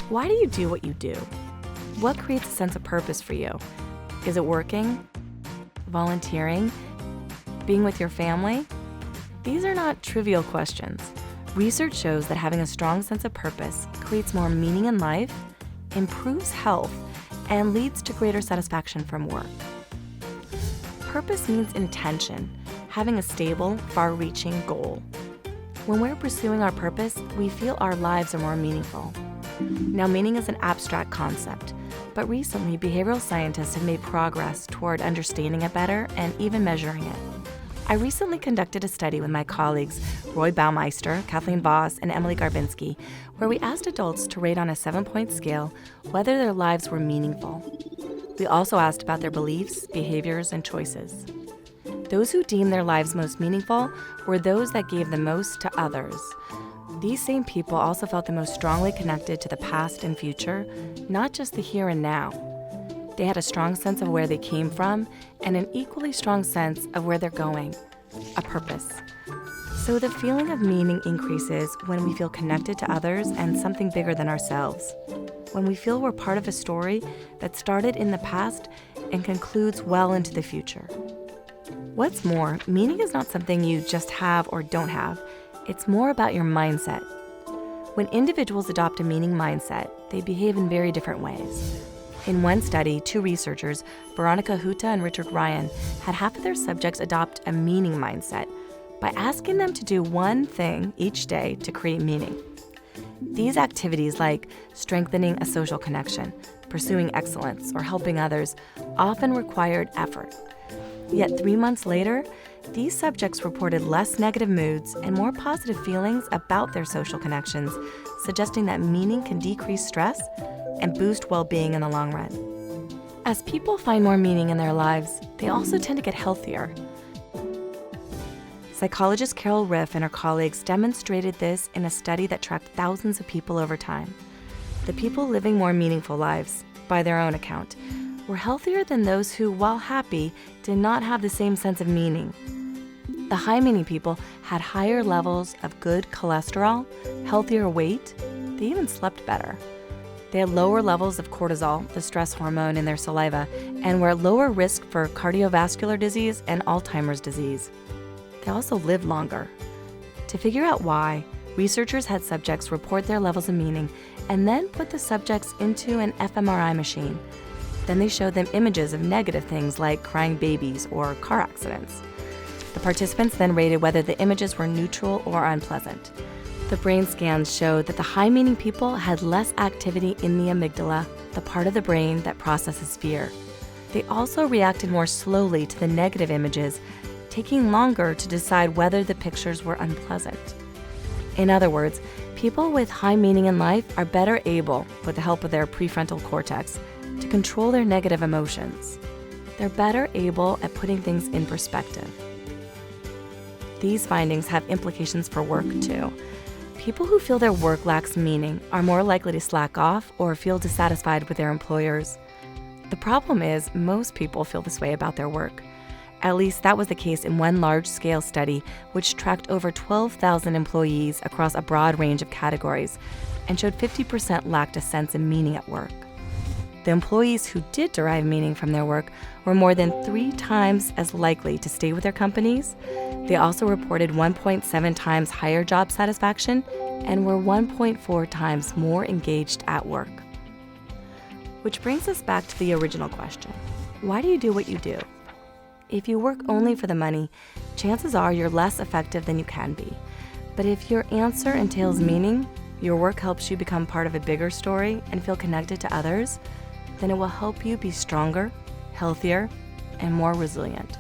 Why do you do what you do? What creates a sense of purpose for you? Is it working? Volunteering? Being with your family? These are not trivial questions. Research shows that having a strong sense of purpose creates more meaning in life, improves health, and leads to greater satisfaction from work. Purpose means intention, having a stable, far-reaching goal. When we're pursuing our purpose, we feel our lives are more meaningful. Now, meaning is an abstract concept, but recently behavioral scientists have made progress toward understanding it better and even measuring it. I recently conducted a study with my colleagues Roy Baumeister, Kathleen Voss, and Emily Garbinski, where we asked adults to rate on a 7-point scale whether their lives were meaningful. We also asked about their beliefs, behaviors, and choices. Those who deemed their lives most meaningful were those that gave the most to others. These same people also felt the most strongly connected to the past and future, not just the here and now. They had a strong sense of where they came from and an equally strong sense of where they're going, a purpose. So the feeling of meaning increases when we feel connected to others and something bigger than ourselves. When we feel we're part of a story that started in the past and concludes well into the future. What's more, meaning is not something you just have or don't have. It's more about your mindset. When individuals adopt a meaning mindset, they behave in very different ways. In one study, 2 researchers, Veronica Huta and Richard Ryan, had half of their subjects adopt a meaning mindset by asking them to do one thing each day to create meaning. These activities, like strengthening a social connection, pursuing excellence, or helping others, often required effort. Yet 3 months later, these subjects reported less negative moods and more positive feelings about their social connections, suggesting that meaning can decrease stress and boost well-being in the long run. As people find more meaning in their lives, they also tend to get healthier. Psychologist Carol Riff and her colleagues demonstrated this in a study that tracked thousands of people over time. The people living more meaningful lives, by their own account, were healthier than those who, while happy, did not have the same sense of meaning. The high-meaning people had higher levels of good cholesterol, healthier weight, they even slept better. They had lower levels of cortisol, the stress hormone, in their saliva, and were at lower risk for cardiovascular disease and Alzheimer's disease. They also lived longer. To figure out why, researchers had subjects report their levels of meaning and then put the subjects into an fMRI machine. Then they showed them images of negative things like crying babies or car accidents. The participants then rated whether the images were neutral or unpleasant. The brain scans showed that the high-meaning people had less activity in the amygdala, the part of the brain that processes fear. They also reacted more slowly to the negative images, taking longer to decide whether the pictures were unpleasant. In other words, people with high meaning in life are better able, with the help of their prefrontal cortex, to control their negative emotions. They're better able at putting things in perspective. These findings have implications for work too. People who feel their work lacks meaning are more likely to slack off or feel dissatisfied with their employers. The problem is, most people feel this way about their work. At least that was the case in one large-scale study which tracked over 12,000 employees across a broad range of categories and showed 50% lacked a sense of meaning at work. The employees who did derive meaning from their work were more than 3 times as likely to stay with their companies. They also reported 1.7 times higher job satisfaction and were 1.4 times more engaged at work. Which brings us back to the original question. Why do you do what you do? If you work only for the money, chances are you're less effective than you can be. But if your answer entails meaning, your work helps you become part of a bigger story and feel connected to others, then it will help you be stronger, healthier, and more resilient.